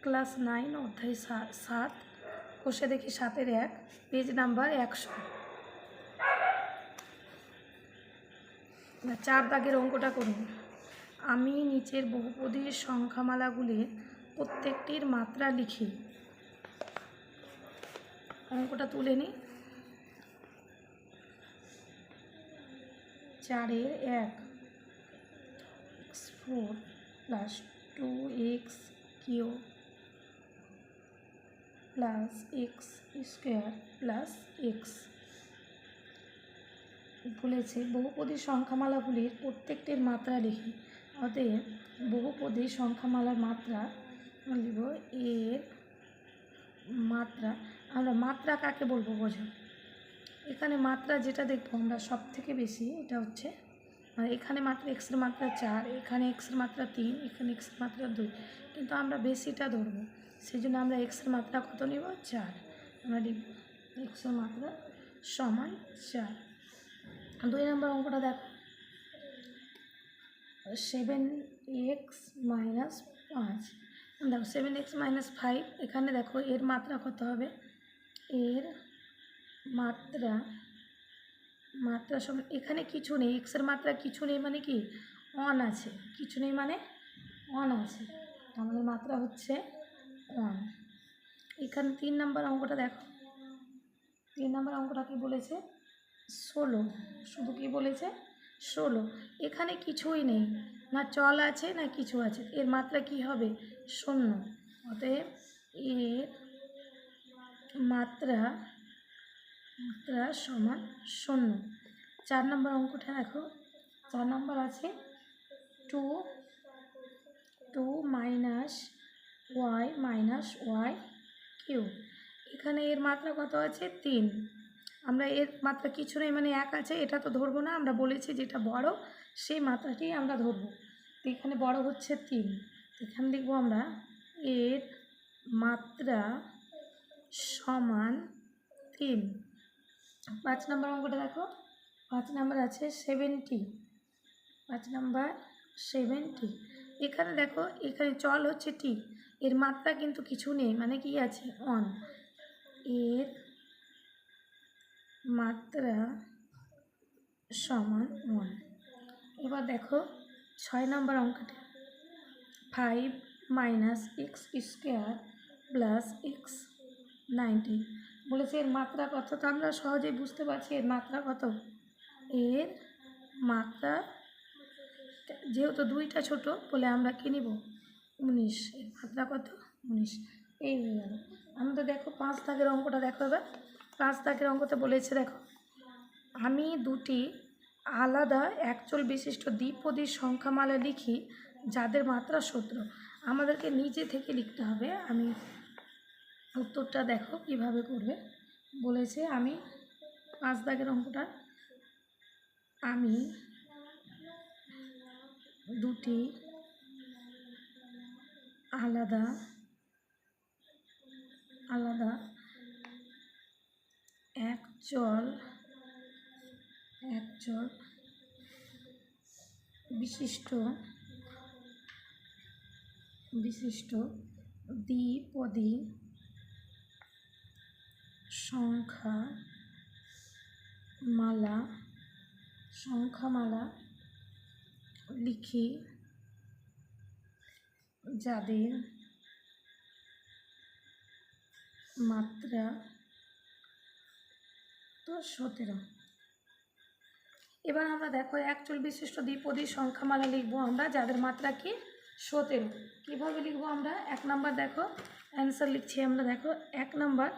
Class 9 অধ্যায় 7 কষে দেখি 7-এর 1 পেজ নাম্বার 100। 4 দাগের অঙ্কটা করুন। আমি নিচের বহুপদীর সংখ্যামালাগুলির প্রত্যেকটির মাত্রা লিখি। অঙ্কটা তুলে নিই। 4-এর 1 x4 plus 2x cube plus X square plus X বলেছে বহুপদী সংখ্যামালাগুলির প্রত্যেকটির মাত্রা লিখি। অতএব বহুপদী সংখ্যামালার মাত্রা লিখব এর মাত্রা। আমরা মাত্রা কাকে বলবো বোঝো। এখানে মাত্রা যেটা দেখবো আমরা সব থেকে বেশি এটা হচ্ছে এখানে মাত্রা এক্সের মাত্রা 4, এখানে এক্সের মাত্রা 3, এখানে এক্সের মাত্রা 2, কিন্তু আমরা বেশিটা ধরবো, সেই জন্য আমরা এক্সের মাত্রা কত নিব 4। আমরা লিখব এক্সের মাত্রা সমান 4। 2 নম্বর অঙ্কটা দেখো 7x - 5। দেখো 7x - 5, এখানে দেখো এর মাত্রা কত হবে, এর মাত্রা সমান এখানে কিছু নেই, এক্সের মাত্রা কিছু নেই মানে কি 1 আছে, কিছু নেই মানে 1 আছে, আমাদের মাত্রা হচ্ছে 1। এখানে 3 নম্বর অঙ্কটা দেখো, 3 নম্বর অঙ্কটা কি বলেছে 16, শুধু কি বলেছে 16। এখানে কিছুই নেই, না চল আছে না কিছু আছে, এর মাত্রা কি হবে 0। অতএব এর মাত্রা সমান 0। 4 নম্বর অঙ্কটা দেখো, 4 নম্বর আছে 2 minus y minus y cube. এখানে এর মাত্রা কত আছে 3, আমরা এর মাত্রা কিছু নেই মানে 1 আছে, এটা তো ধরবো না, আমরা বলেছি যেটা বড় সেই মাত্রাটি আমরা ধরবো। তো এখানে বড় হচ্ছে 3, এখানে লিখবো আমরা এর মাত্রা সমান 3। 5 নম্বর অঙ্কটা দেখো, 5 নম্বর আছে 70, 5 নম্বর 70। এখানে দেখো এখানে চল হচ্ছে টি, এর মাত্রা কিন্তু কিছু নেই মানে কি আছে 1, এর মাত্রা সমান 1। এবার দেখো 6 নম্বর অঙ্কটা 5 - x স্কোয়ার প্লাস x 90 বলেছে, এর মাত্রা কত, তো আমরা সহজেই বুঝতে পারছি এর মাত্রা কত। এর মাত্রা যেহেতু 2টা ছোট বলে আমরা কি নিব 19, এর মাত্রা কত 19। এই হয়ে গেল আমাদের। দেখো 5 দাগের অঙ্কটা দেখো, এবার 5 দাগের অঙ্কতে বলেছে দেখো আমি দুটি আলাদা একচল বিশিষ্ট দ্বিপদী সংখ্যামালা লিখি যাদের মাত্রা 17। আমাদেরকে নিজে থেকে লিখতে হবে। আমি উত্তরটা দেখো কিভাবে করবে বলেছে। আমি 5 দাগের অঙ্কটা আমি দুটি আলাদা একচল বিশিষ্ট দ্বিপদী সংখ্যামালা লিখি যাদের মাত্রা তো 17। এবার আমরা দেখো একচল বিশিষ্ট দ্বিপদী সংখ্যামালা লিখবো আমরা যাদের মাত্রা কি 17। কীভাবে লিখবো আমরা, 1 নম্বর দেখো অ্যান্সার লিখছি আমরা। দেখো 1 নম্বর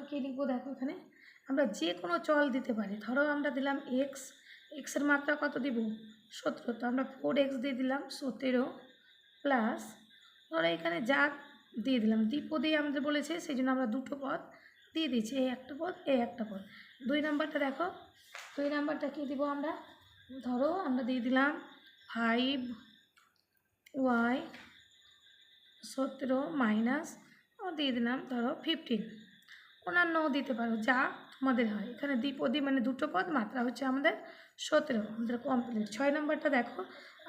কী লিখবো, দেখো এখানে আমরা যে কোনো চল দিতে পারি। ধরো আমরা দিলাম এক্সের মাত্রা কত দিব 17, তো আমরা 4x দিয়ে দিলাম 17 প্লাস ধরো এখানে যা দিয়ে দিলাম, দ্বিপদী আমাদের বলেছে সেই জন্য আমরা দুটো পদ দিয়ে দিচ্ছি, এই একটা পদ এই একটা পদ। 2 নম্বরটা দেখো, 2 নম্বরটা কী দিব আমরা, ধরো আমরা দিয়ে দিলাম 5y 17 মাইনাস দিয়ে দিলাম ধরো 15, অন্যান্যও দিতে পারো যা তোমাদের হয়। এখানে দ্বিপদী মানে দুটো পদ, মাত্রা হচ্ছে আমাদের 17, আমাদের কমপ্লিট। 6 নম্বরটা দেখো,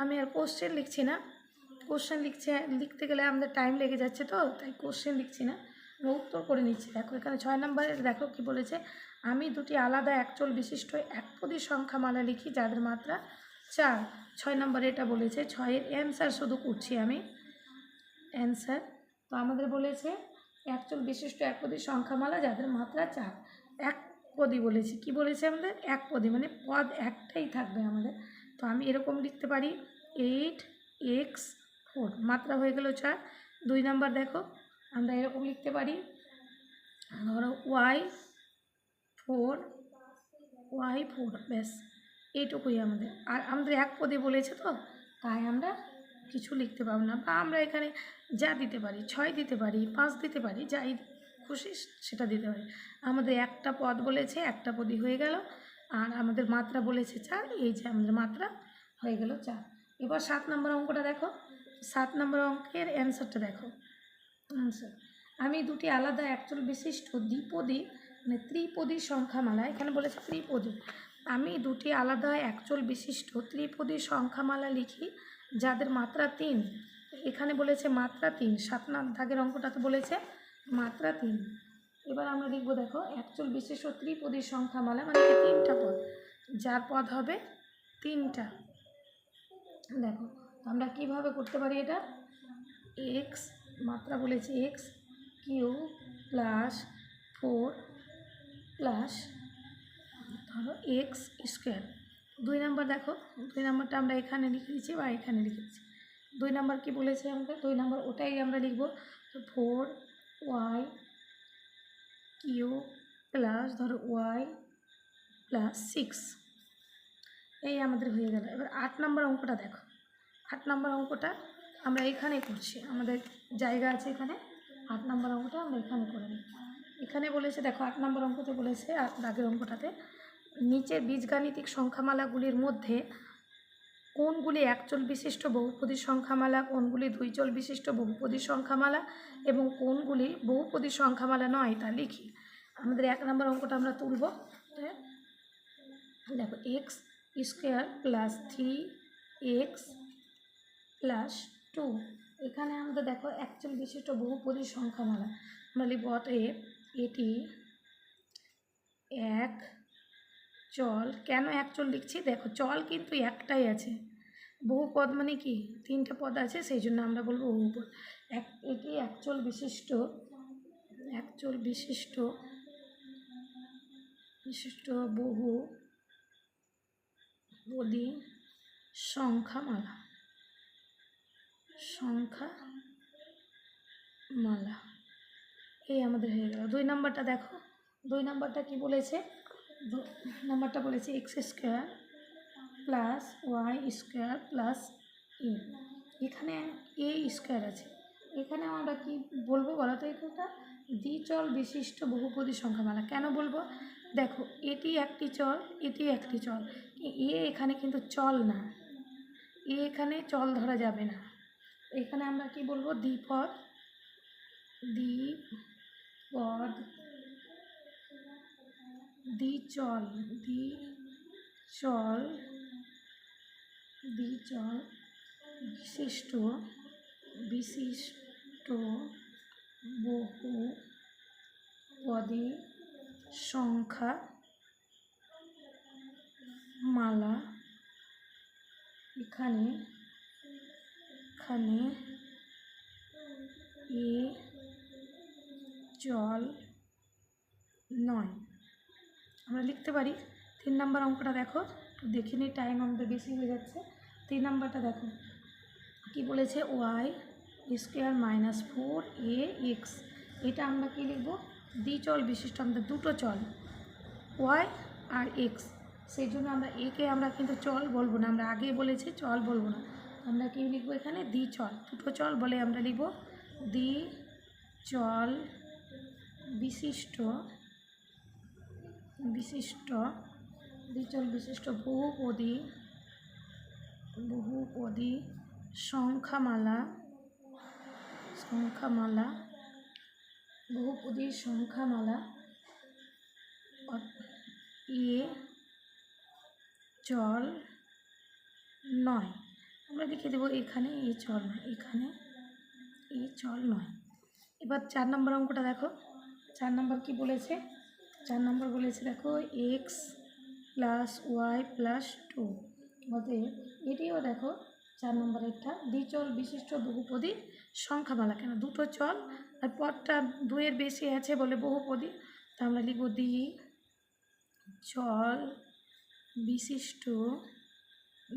আমি আর কোশ্চেন লিখছি না, কোশ্চেন লিখতে গেলে আমাদের টাইম লেগে যাচ্ছে, তো তাই কোশ্চেন লিখছি না, আমরা উত্তর করে নিচ্ছি। দেখো এখানে 6 নম্বরের দেখো কি বলেছে, আমি দুটি আলাদা একচল বিশিষ্ট একপদী সংখ্যামালা লিখি যাদের মাত্রা 4। 6 নম্বরে এটা বলেছে। 6-এর অ্যান্সার শুধু করছি আমি, অ্যান্সার। তো আমাদের বলেছে একচল বিশিষ্ট একপদী সংখ্যামালা যাদের মাত্রা 4। একপদী বলেছে, কি বলেছে আমাদের? একপদী, মানে পদ একটাই থাকবে আমাদের। তো আমি এরকম লিখতে পারি 8x4, মাত্রা হয়ে গেল 4। 2 নম্বর দেখো আমরা এরকম লিখতে পারি, ধরো y4, ব্যাস এইটুকুই আমাদের। আর আমাদের একপদী বলেছে, তো তাই আমরা কিছু লিখতে পারবো না, বা আমরা এখানে যা দিতে পারি, 6 দিতে পারি, 5 দিতে পারি, যাই খুশি সেটা দিতে পারি। আমাদের একটা পদ বলেছে, একটা পদই হয়ে গেল। আর আমাদের মাত্রা বলেছে 4, এই যে আমাদের মাত্রা হয়ে গেল 4। এবার 7 নম্বর অঙ্কটা দেখো। 7 নম্বর অঙ্কের অ্যান্সারটা দেখো। আনসার, আমি দুটি আলাদা একচল বিশিষ্ট দ্বিপদী মানে ত্রিপদী সংখ্যামালা, এখানে বলেছে ত্রিপদী, আমি দুটি আলাদা একচল বিশিষ্ট ত্রিপদী সংখ্যামালা লিখি যাদের মাত্রা 3। এখানে বলেছে মাত্রা 3, 7 দাগের অঙ্কটাতে বলেছে মাত্রা 3। এবার আমরা লিখবো, দেখো একচল বিশিষ্ট ত্রিপদী সংখ্যামালা মানে কি 3টা পদ, যার পদ হবে 3টা। দেখো আমরা কিভাবে করতে পারি এটা, এক্স মাত্রা বলেছে x³ প্লাস 4 প্লাস ধরো x²। 2 নম্বর দেখো, 2 নম্বরটা আমরা এখানে লিখে দিচ্ছি বা এখানে লিখে দিচ্ছি। 2 নম্বর কী বলেছে আমাদের? 2 নম্বর ওটাই আমরা লিখব, তো 4y³ প্লাস ধরো y প্লাস 6, এই আমাদের হয়ে গেল। এবার 8 নম্বর অঙ্কটা দেখো। 8 নম্বর অঙ্কটা আমরা এখানে করছি, আমাদের জায়গা আছে এখানে। 8 নম্বর অঙ্কটা আমরা এখানে করে নিই। এখানে বলেছে, দেখো 8 নম্বর অঙ্কতে বলেছে, দাগের অঙ্কটাতে, নিচের বীজগাণিতিক সংখ্যামালাগুলির মধ্যে কোনগুলি একচল বিশিষ্ট বহুপদী সংখ্যামালা, কোনগুলি দুইচল বিশিষ্ট বহুপদী সংখ্যামালা এবং কোনগুলি বহুপদী সংখ্যামালা নয় তা লিখি। আমাদের 1 নম্বর অঙ্কটা আমরা তুলব। দেখো x² প্লাস 3x প্লাস 2, এখানে আমাদের দেখো একচল বিশিষ্ট বহুপদী সংখ্যামালা, আমরা লিখব অতএব এটি এক চল। কেন একচল লিখছি? দেখো চল কিন্তু একটাই আছে, বহুপদ মানে কি 3টে পদ আছে, সেই জন্য আমরা বলবো বহুপদ। এটি একচল বিশিষ্ট বহুপদী সংখ্যামালা। এই আমাদের হয়ে গেল। 2 নম্বরটা দেখো, 2 নম্বরটা কি বলেছে? 2 নম্বরটা বলেছে x² plus y² plus a, এখানে a² আছে, এখানে আমরা কি বলবো বলো তো? এটা দ্বিচল বিশিষ্ট বহুপদী সংখ্যামালা। কেন বলবো? দেখো এটি একটি চল, এটি একটি চল, এখানে কিন্তু চল না, এখানে চল ধরা যাবে না। এখানে আমরা কি বলবো? দ্বিপদ দ্বিচল বিশিষ্ট বহুপদী সংখ্যামালা। এখানে এ চল নয়। আমরা লিখতে পারি 3 নম্বর অঙ্কটা দেখো, দেখে নিই, টাইম আমাদের বেশি হয়ে যাচ্ছে। 3 নম্বরটা দেখো কি বলেছে, y² মাইনাস 4ax, এটা আমরা কি লিখব? দ্বিচল বিশিষ্ট, আমাদের দুটো চল y আর x, সেই জন্য আমরা একে আমরা কিন্তু চল বলবো না, আমরা আগে বলেছি চল বলবো না, আমরা কি লিখবো এখানে? দ্বিচল, দুটো চল বলে আমরা লিখব দ্বিচল বিশিষ্ট বহুপদী সংখ্যামালা, বহুপদী সংখ্যামালা এ চল নয়। আমরা লিখে দেবো এখানে এই চল নয়, এখানে এই চল নয়। এবার 4 নম্বর অঙ্কটা দেখো। 4 নম্বর কি বলেছে? 4 নম্বর বলেছে দেখো এক্স প্লাস ওয়াই প্লাস 2। অতএব এটিও দেখো 4 নম্বরেরটা দ্বিচল বিশিষ্ট বহুপদী সংখ্যামালা। কেন দুটো চল আর পদটা 2-এর বেশি আছে বলে বহুপদী, তা আমরা লিখব চল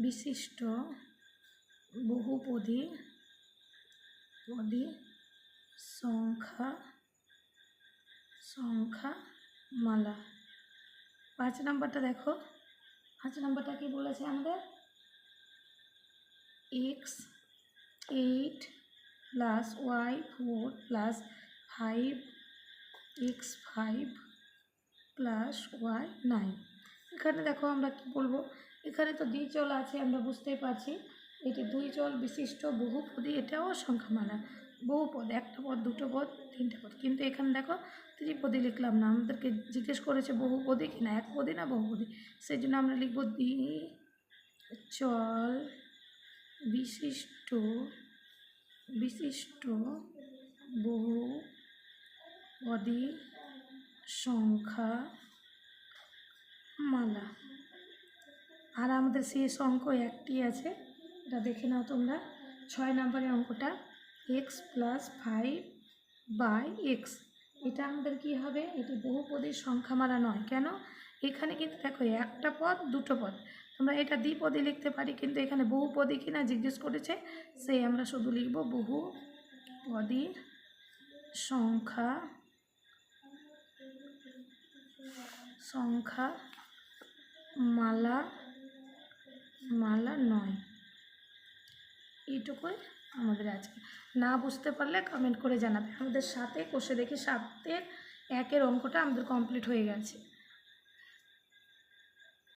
বিশিষ্ট বহুপদী সংখ্যামালা। 5 নম্বরটা দেখো। 5 নম্বরটা কি বলেছে আমাদের? X 8 plus Y 4 plus 5 X 5 plus Y 9। এখানে দেখো আমরা কি বলবো, এখানে তো দ্বিচল আছে, আমরা বুঝতেই পারছি এটি 2 চল বিশিষ্ট বহুপদী, এটাও সংখ্যামালা। বহুপদ, একটা পদ, দুটো পদ, তিনটে পদ, কিন্তু এখানে দেখো ত্রিপদী লিখলাম না, আমাদেরকে জিজ্ঞেস করেছে বহুপদী কি না একপদী না বহুপদী, সেই জন্য আমরা লিখব দ্বিচল বিশিষ্ট বহুপদী সংখ্যামালা। আর আমাদের শেষ অঙ্ক একটি আছে, এটা দেখে নাও তোমরা। 6 নম্বরের অঙ্কটা এক্স প্লাস 5/x। এটা আমাদের কি হবে? এটি বহুপদী সংখ্যামালা নয়। কেন? এখানে কিন্তু দেখো একটা পদ দুটো পদ, আমরা এটা দ্বিপদী লিখতে পারি, কিন্তু এখানে বহুপদী কিনা জিজ্ঞেস করেছে, সেই আমরা শুধু লিখব বহুপদী সংখ্যামালা নয়। এইটুকুই আমাদের আজকে। না বুঝতে পারলে কমেন্ট করে জানাবে। আমাদের সাথে কষে দেখি 7-এর 1-এর অঙ্কটা আমাদের কমপ্লিট হয়ে গেছে।